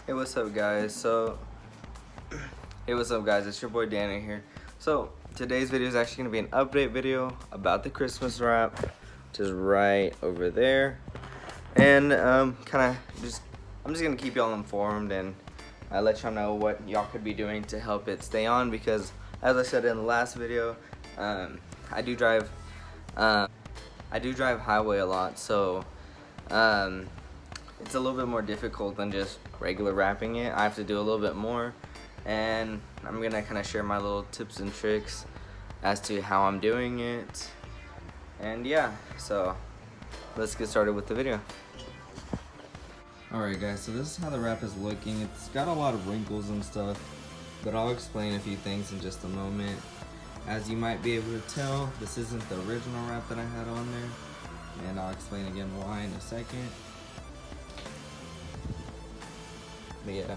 Hey, what's up, guys? It's your boy Danny here. So, today's video is actually going to be an update video about the Christmas wrap, which is right over there. And, I'm just going to keep y'all informed and let y'all know what y'all could be doing to help it stay on, because, as I said in the last video, I do drive highway a lot, so, it's a little bit more difficult than just regular wrapping it. I have to do a little bit more, and I'm gonna kind of share my little tips and tricks as to how I'm doing it. And yeah, so let's get started with the video. Alright guys, so this is how the wrap is looking. It's got a lot of wrinkles and stuff, but I'll explain a few things in just a moment. As you might be able to tell, this isn't the original wrap that I had on there, and I'll explain again why in a second. But yeah,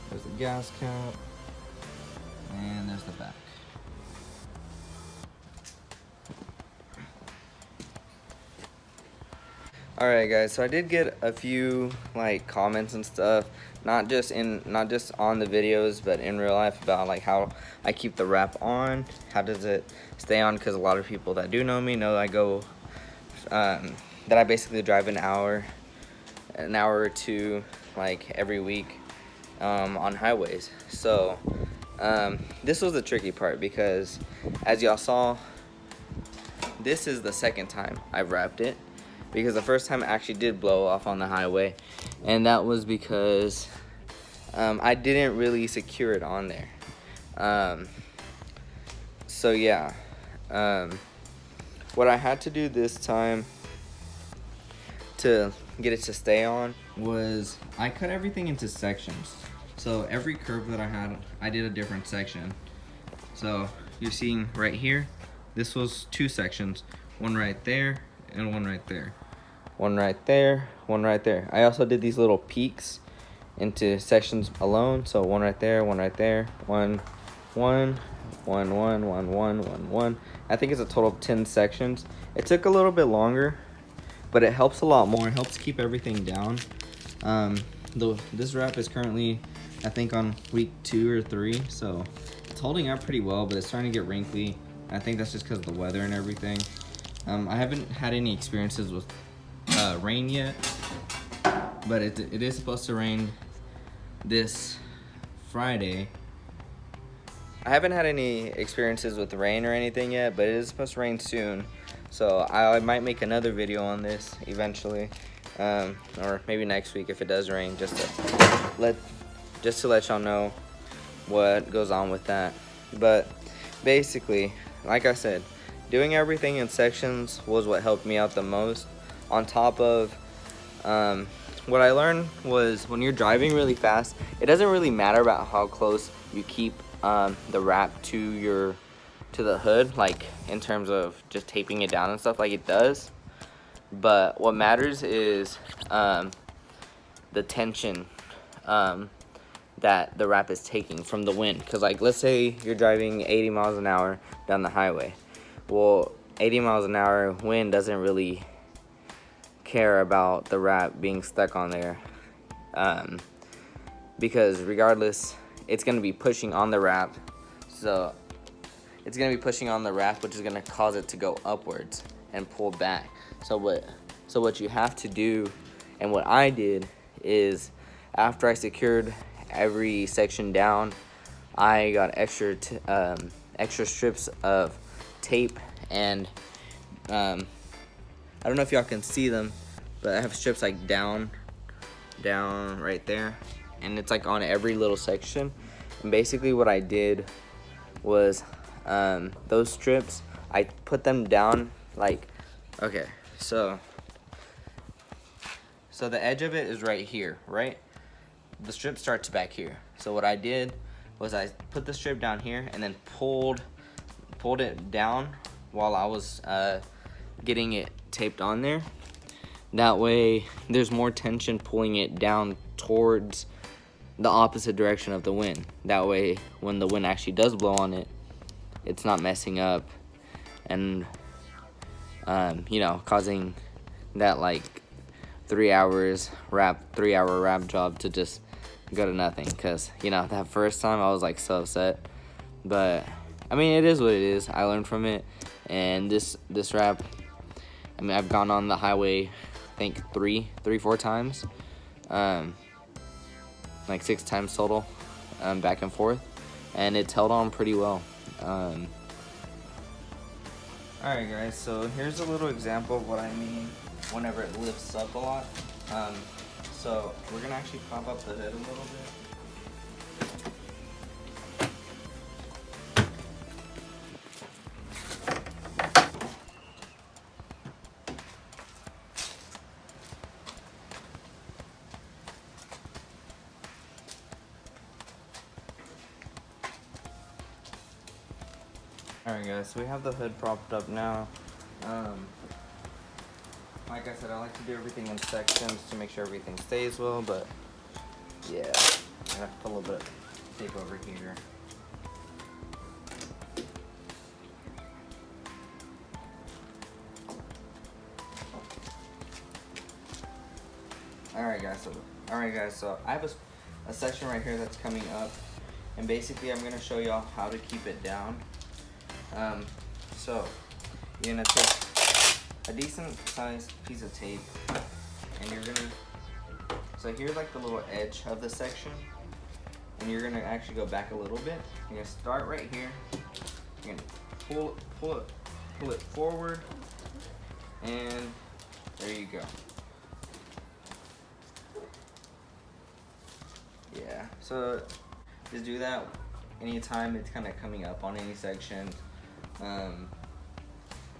there's the gas cap, and there's the back. Alright guys, so I did get a few comments and stuff, not just on the videos, but in real life, about how I keep the wrap on. How does it stay on? Because a lot of people that do know me know I go that I basically drive an hour or two every week on highways. So this was the tricky part, because as y'all saw, this is the second time I've wrapped it, because the first time it actually did blow off on the highway, and that was because I didn't really secure it on there. So yeah, what I had to do this time to get it to stay on was I cut everything into sections. So every curve that I had, I did a different section. So you're seeing right here, this was two sections, one right there and one right there, one right there, one right there. I also did these little peaks into sections alone. So one right there, one right there, one. I think it's a total of 10 sections. It took a little bit longer, but it helps a lot more. It helps keep everything down. This wrap is currently, I think, on week 2 or 3, so it's holding up pretty well, but it's starting to get wrinkly. I think that's just because of the weather and everything. I haven't had any experiences with rain yet, but it is supposed to rain this Friday. I haven't had any experiences with rain or anything yet, but it is supposed to rain soon. So I might make another video on this eventually, or maybe next week if it does rain, just to let y'all know what goes on with that. But basically, like I said, doing everything in sections was what helped me out the most. On top of what I learned was, when you're driving really fast, it doesn't really matter about how close you keep the wrap to the hood, in terms of just taping it down and stuff, it does. But what matters is the tension that the wrap is taking from the wind. Because let's say you're driving 80 miles an hour down the highway. Well, 80 miles an hour wind doesn't really care about the wrap being stuck on there, because regardless, it's going to be pushing on the wrap. So it's going to be pushing on the wrap, which is going to cause it to go upwards and pull back. So what you have to do, and what I did, is after I secured every section down, I got extra strips of tape, and I don't know if y'all can see them, but I have strips down right there, and it's on every little section. And basically what I did was, those strips, I put them down okay, so the edge of it is right here, right? The strip starts back here. So what I did was I put the strip down here and then pulled it down while I was getting it taped on there. That way there's more tension pulling it down towards the opposite direction of the wind. That way when the wind actually does blow on it, it's not messing up and causing that 3-hour wrap job to just go to nothing. Because, you know, that first time I was like so upset. But, I mean, it is what it is. I learned from it. And this wrap, I mean, I've gone on the highway, I think 4 times. Like 6 times total, back and forth. And it's held on pretty well. Alright guys, so here's a little example of what I mean whenever it lifts up a lot. So we're gonna actually pop up the hood a little bit. Alright guys, so we have the hood propped up now. Like I said, I like to do everything in sections to make sure everything stays well, but yeah, I have to put a little bit of tape over here. Alright guys, so I have a section right here that's coming up, and basically I'm gonna show y'all how to keep it down. So you're gonna take a decent sized piece of tape, and you're gonna, so here's like the little edge of the section, and you're gonna actually go back a little bit. You're gonna start right here. You're gonna pull it forward, and there you go. Yeah, so just do that anytime it's kind of coming up on any section.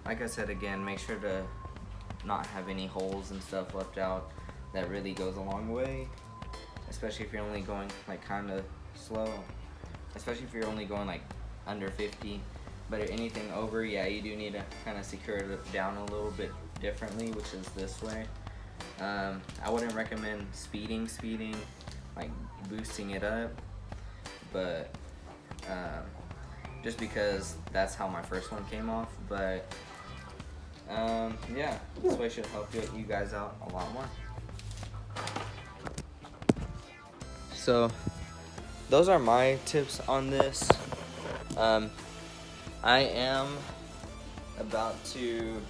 Like I said again, make sure to not have any holes and stuff left out. That really goes a long way, especially if you're only going like kind of slow, especially if you're only going like under 50. But anything over, yeah, you do need to kind of secure it down a little bit differently, which is this way. I wouldn't recommend speeding, like boosting it up, but just because that's how my first one came off. But yeah, this way should help you guys out a lot more. So those are my tips on this. I am about to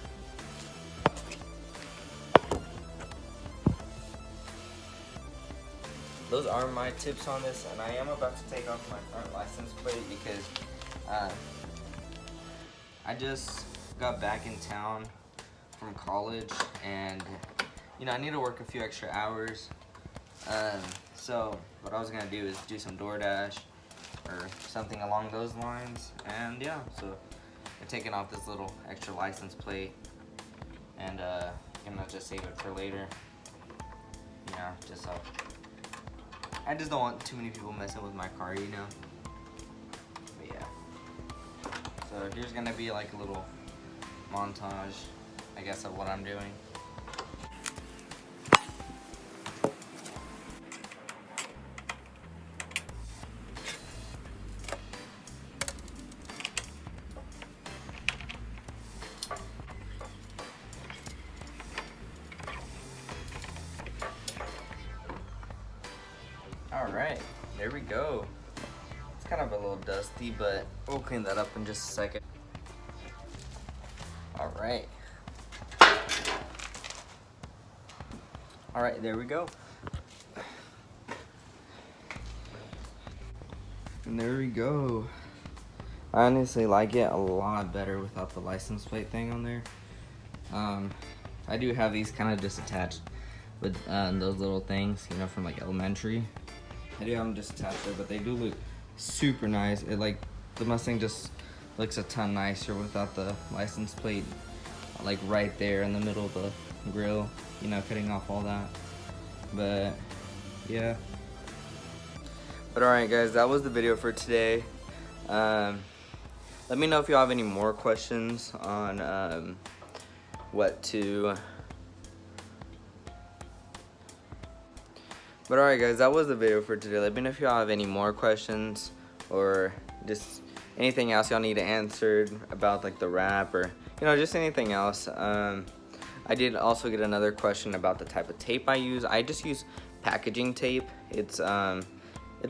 those are my tips on this, and I am about to take off my front license plate because I just got back in town from college, and you know, I need to work a few extra hours. So what I was gonna do is do some DoorDash or something along those lines, and yeah, so I'm taking off this little extra license plate, and gonna just save it for later. Yeah, just so I just don't want too many people messing with my car, you know. But yeah, so here's gonna be like a little montage, I guess, of what I'm doing. Alright, there we go. It's kind of a little dusty, but we'll clean that up in just a second. Alright. Alright, there we go. And there we go. I honestly like it a lot better without the license plate thing on there. I do have these kind of just attached with those little things, you know, from like elementary. I do have them just attached there, but they do look super nice. It like, the Mustang just looks a ton nicer without the license plate like right there in the middle of the grill, you know, cutting off all that. But yeah. But alright guys, that was the video for today. Let me know if you have any more questions on what to. But alright guys, that was the video for today. Let me know if y'all have any more questions or just anything else y'all need answered about like the wrap, or you know, just anything else. I I did also get another question about the type of tape I use. I just use packaging tape. It's a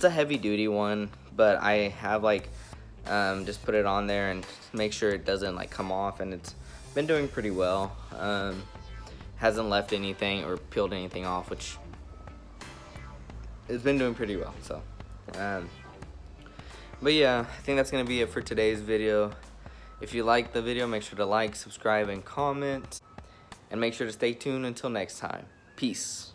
heavy duty one, but I have like just put it on there and make sure it doesn't like come off, and it's been doing pretty well. Hasn't left anything or peeled anything off, which it's been doing pretty well. So but yeah, I think that's gonna be it for today's video. If you liked the video, make sure to like, subscribe, and comment, and make sure to stay tuned until next time. Peace.